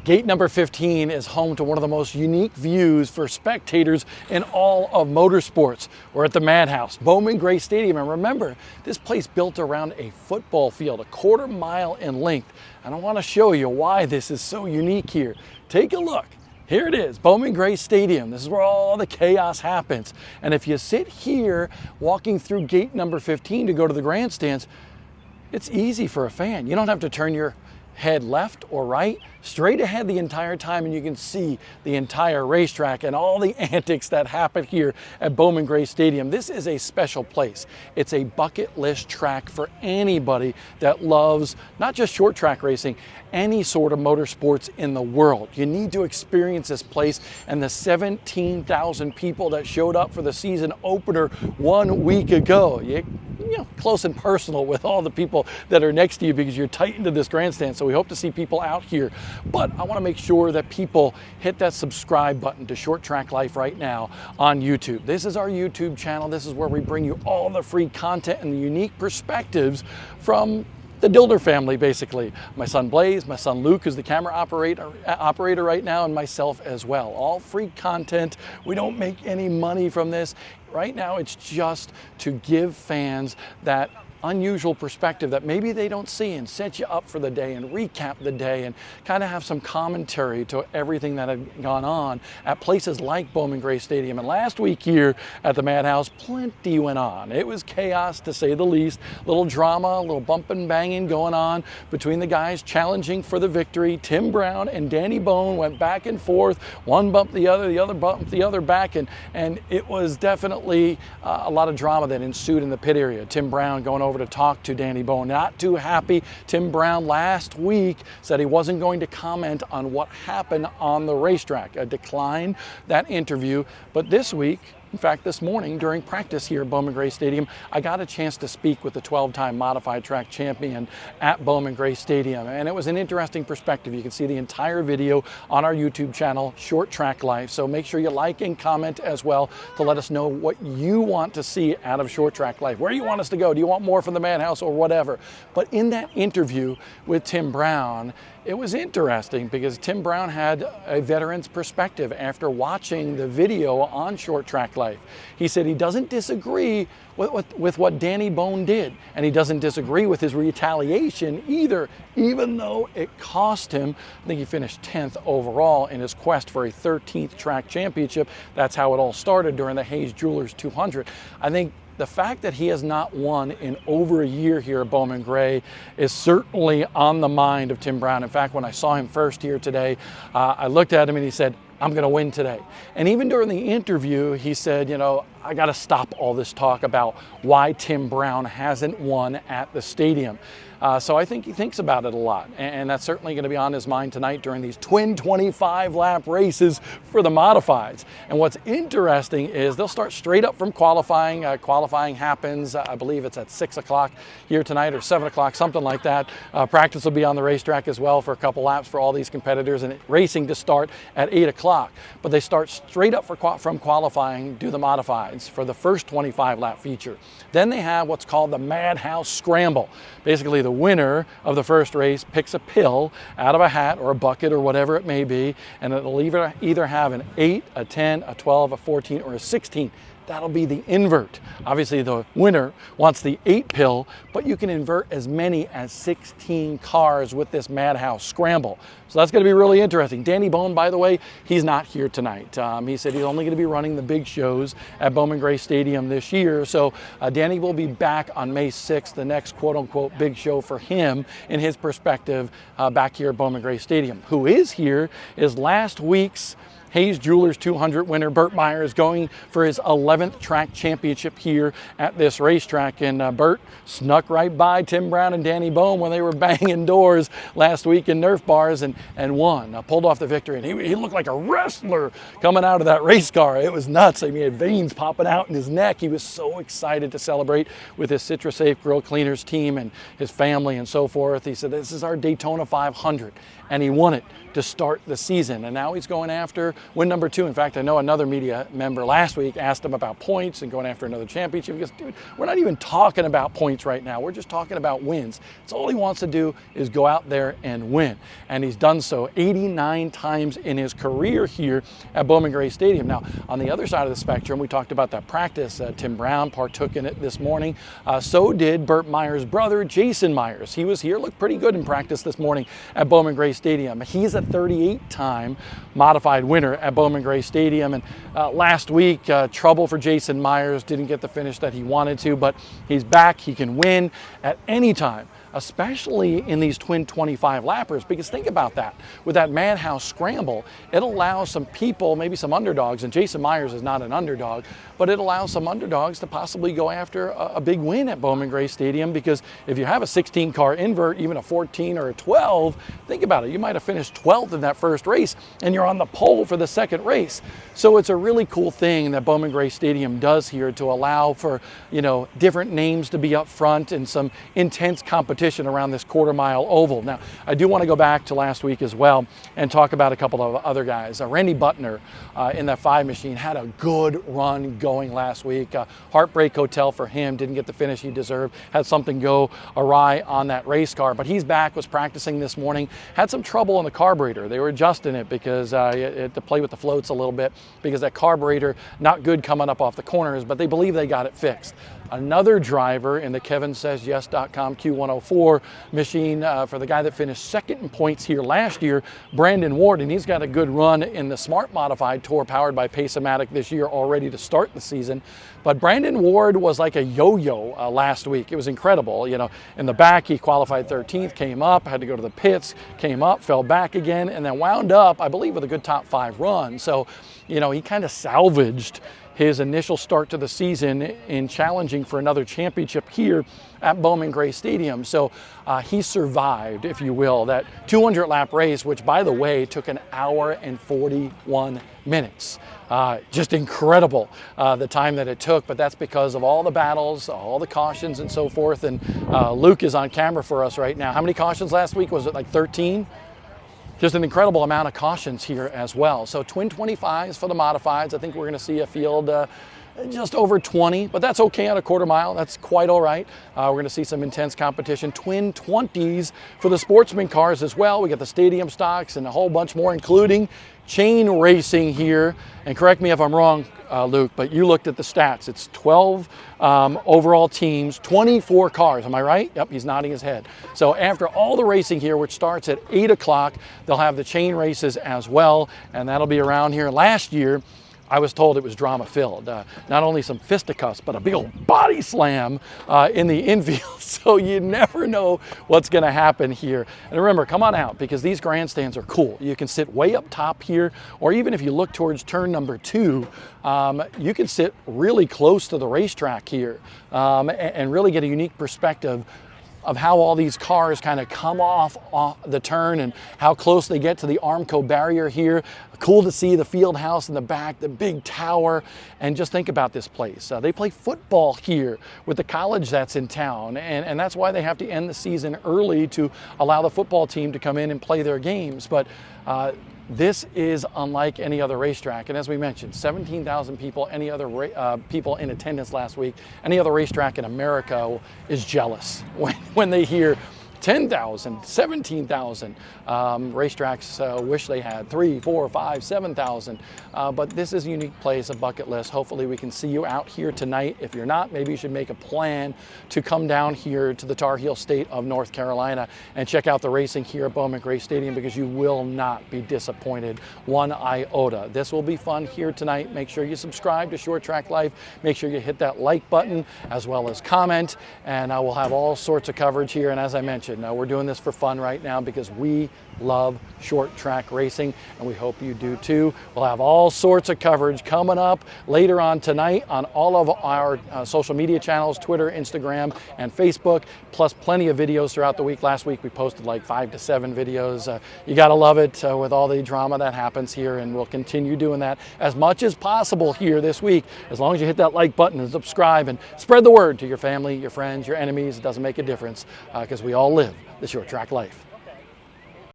Gate number 15 is home to one of the most unique views for spectators in all of motorsports. We're at the Madhouse, Bowman Gray Stadium, and remember, this place built around a football field, a quarter mile in length. And I want to show you why this is so unique here. Take a look. Here it is, Bowman Gray Stadium. This is where all the chaos happens. And if you sit here walking through gate number 15 to go to the grandstands, it's easy for a fan. You don't have to turn your head left or right, straight ahead the entire time, and you can see the entire racetrack and all the antics that happen here at Bowman Gray Stadium. This is a special place. It's a bucket list track for anybody that loves not just short track racing, any sort of motorsports in the world. You need to experience this place, and the 17,000 people that showed up for the season opener 1 week ago. You know, close and personal with all the people that are next to you because you're tight into this grandstand. So we hope to see people out here. But I want to make sure that people hit that subscribe button to Short Track Life right now on YouTube. This is our YouTube channel. This is where we bring you all the free content and the unique perspectives from the Dillner family, basically. My son Blaze, my son Luke, who's the camera operator right now, and myself as well. All free content. We don't make any money from this. Right now, it's just to give fans that unusual perspective that maybe they don't see and set you up for the day and recap the day and kind of have some commentary to everything that had gone on at places like Bowman Gray Stadium. And last week here at the Madhouse, plenty went on. It was chaos to say the least. Little drama, a little bumping, banging going on between the guys challenging for the victory. Tim Brown and Danny Bone went back and forth. One bumped the other bumped the other back, and it was definitely a lot of drama that ensued in the pit area. Tim Brown going over to talk to Danny Bone. Not too happy. Tim Brown last week said he wasn't going to comment on what happened on the racetrack. I declined that interview, but this week, in fact, this morning during practice here at Bowman Gray Stadium, I got a chance to speak with the 12-time modified track champion at Bowman Gray Stadium. And it was an interesting perspective. You can see the entire video on our YouTube channel, Short Track Life. So make sure you like and comment as well to let us know what you want to see out of Short Track Life, where you want us to go. Do you want more from the Madhouse or whatever? But in that interview with Tim Brown, it was interesting because Tim Brown had a veteran's perspective after watching the video on Short Track Life. He said he doesn't disagree with what Danny Bone did, and he doesn't disagree with his retaliation either, even though it cost him. I think he finished 10th overall in his quest for a 13th track championship. That's how it all started during the Hayes Jewelers 200. I think the fact that he has not won in over a year here at Bowman Gray is certainly on the mind of Tim Brown. In fact, when I saw him first here today, I looked at him and he said, "I'm going to win today." And even during the interview, he said, you know, I got to stop all this talk about why Tim Brown hasn't won at the stadium. So I think he thinks about it a lot, and that's certainly going to be on his mind tonight during these twin 25-lap races for the modifieds. And what's interesting is they'll start straight up from qualifying. Qualifying happens, I believe it's at 6 o'clock here tonight or 7 o'clock, something like that. Practice will be on the racetrack as well for a couple laps for all these competitors, and racing to start at 8 o'clock. But they start straight up from qualifying, do the modifieds for the first 25-lap feature. Then they have what's called the Madhouse Scramble. Basically, the winner of the first race picks a pill out of a hat or a bucket or whatever it may be, and it'll either have an 8, a 10, a 12, a 14, or a 16. That'll be the invert. Obviously, the winner wants the 8 pill, but you can invert as many as 16 cars with this Madhouse Scramble. So that's going to be really interesting. Danny Bone, by the way, he's not here tonight. He said he's only going to be running the big shows at Bowman Gray Stadium this year. So Danny will be back on May 6th, the next quote-unquote big show for him in his perspective back here at Bowman Gray Stadium. Who is here is last week's Hayes Jewelers 200 winner Burt Myers, going for his 11th track championship here at this racetrack. And Burt snuck right by Tim Brown and Danny Bone when they were banging doors last week in Nerf bars and won. Pulled off the victory, and he looked like a wrestler coming out of that race car. It was nuts. I mean, he had veins popping out in his neck. He was so excited to celebrate with his CitraSafe Grill Cleaners team and his family and so forth. He said, "This is our Daytona 500. and he won it to start the season. And now he's going after win number 2. In fact, I know another media member last week asked him about points and going after another championship. He goes, dude, we're not even talking about points right now. We're just talking about wins. It's all he wants to do is go out there and win. And he's done so 89 times in his career here at Bowman Gray Stadium. Now, on the other side of the spectrum, we talked about that practice. Tim Brown partook in it this morning. So did Burt Myers' brother, Jason Myers. He was here, looked pretty good in practice this morning at Bowman Gray Stadium. He's a 38-time modified winner at Bowman Gray Stadium. And last week, trouble for Jason Myers. Didn't get the finish that he wanted to, but he's back. He can win at any time, especially in these twin 25 lappers, because think about that. With that Madhouse scramble, it allows some people, maybe some underdogs, and Jason Myers is not an underdog, but it allows some underdogs to possibly go after a big win at Bowman Gray Stadium, because if you have a 16-car invert, even a 14 or a 12, think about it. You might have finished 12th in that first race, and you're on the pole for the second race. So it's a really cool thing that Bowman Gray Stadium does here to allow for, different names to be up front and some intense competition around this quarter-mile oval. Now, I do want to go back to last week as well and talk about a couple of other guys. Randy Butner in that 5 machine had a good run going last week. Heartbreak Hotel for him, didn't get the finish he deserved, had something go awry on that race car, but he's back, was practicing this morning, had some trouble in the carburetor. They were adjusting it because to play with the floats a little bit, because that carburetor not good coming up off the corners, but they believe they got it fixed. Another driver in the KevinSaysYes.com Q104 machine for the guy that finished second in points here last year, Brandon Ward, and he's got a good run in the Smart Modified Tour powered by Pace-O-Matic this year already to start the season. But Brandon Ward was like a yo-yo last week. It was incredible. In the back, he qualified 13th, came up, had to go to the pits, came up, fell back again, and then wound up, I believe, with a good top 5 run. So, he kind of salvaged his initial start to the season in challenging for another championship here at Bowman Gray Stadium. So he survived, if you will, that 200-lap race, which, by the way, took 1 hour and 41 minutes. Just incredible the time that it took, but that's because of all the battles, all the cautions and so forth. And Luke is on camera for us right now. How many cautions last week? Was it like 13? Just an incredible amount of cautions here as well. So twin 25s for the modifieds. I think we're going to see a field just over 20, but that's okay on a quarter mile. That's quite all right. We're going to see some intense competition. Twin 20s for the Sportsman cars as well. We got the stadium stocks and a whole bunch more, including chain racing here. And correct me if I'm wrong, Luke, but you looked at the stats. It's 12 overall teams, 24 cars. Am I right? Yep, he's nodding his head. So after all the racing here, which starts at 8 o'clock, they'll have the chain races as well, and that'll be around here. Last year, I was told it was drama-filled. Not only some fisticuffs, but a big old body slam in the infield. So you never know what's going to happen here. And remember, come on out, because these grandstands are cool. You can sit way up top here, or even if you look towards turn number 2, you can sit really close to the racetrack here and really get a unique perspective of how all these cars kind of come off the turn and how close they get to the Armco barrier here. Cool to see the field house in the back, the big tower, and just think about this place. They play football here with the college that's in town, and that's why they have to end the season early to allow the football team to come in and play their games. But this is unlike any other racetrack, and as we mentioned, 17,000 people, any other people in attendance last week. Any other racetrack in America is jealous when they hear 10,000, 17,000. Racetracks wish they had 3, 4, 5, 7,000. But this is a unique place, a bucket list. Hopefully we can see you out here tonight. If you're not, maybe you should make a plan to come down here to the Tar Heel state of North Carolina and check out the racing here at Bowman Gray Stadium, because you will not be disappointed one iota. This will be fun here tonight. Make sure you subscribe to Short Track Life. Make sure you hit that like button as well as comment, and we'll have all sorts of coverage here. And as I mentioned, we're doing this for fun right now because we love short track racing, and we hope you do too. We'll have all sorts of coverage coming up later on tonight on all of our social media channels, Twitter, Instagram, and Facebook, plus plenty of videos throughout the week. Last week we posted like 5 to 7 videos. You gotta love it with all the drama that happens here, and we'll continue doing that as much as possible here this week, as long as you hit that like button and subscribe and spread the word to your family, your friends, your enemies. It doesn't make a difference, because we all live the short track life.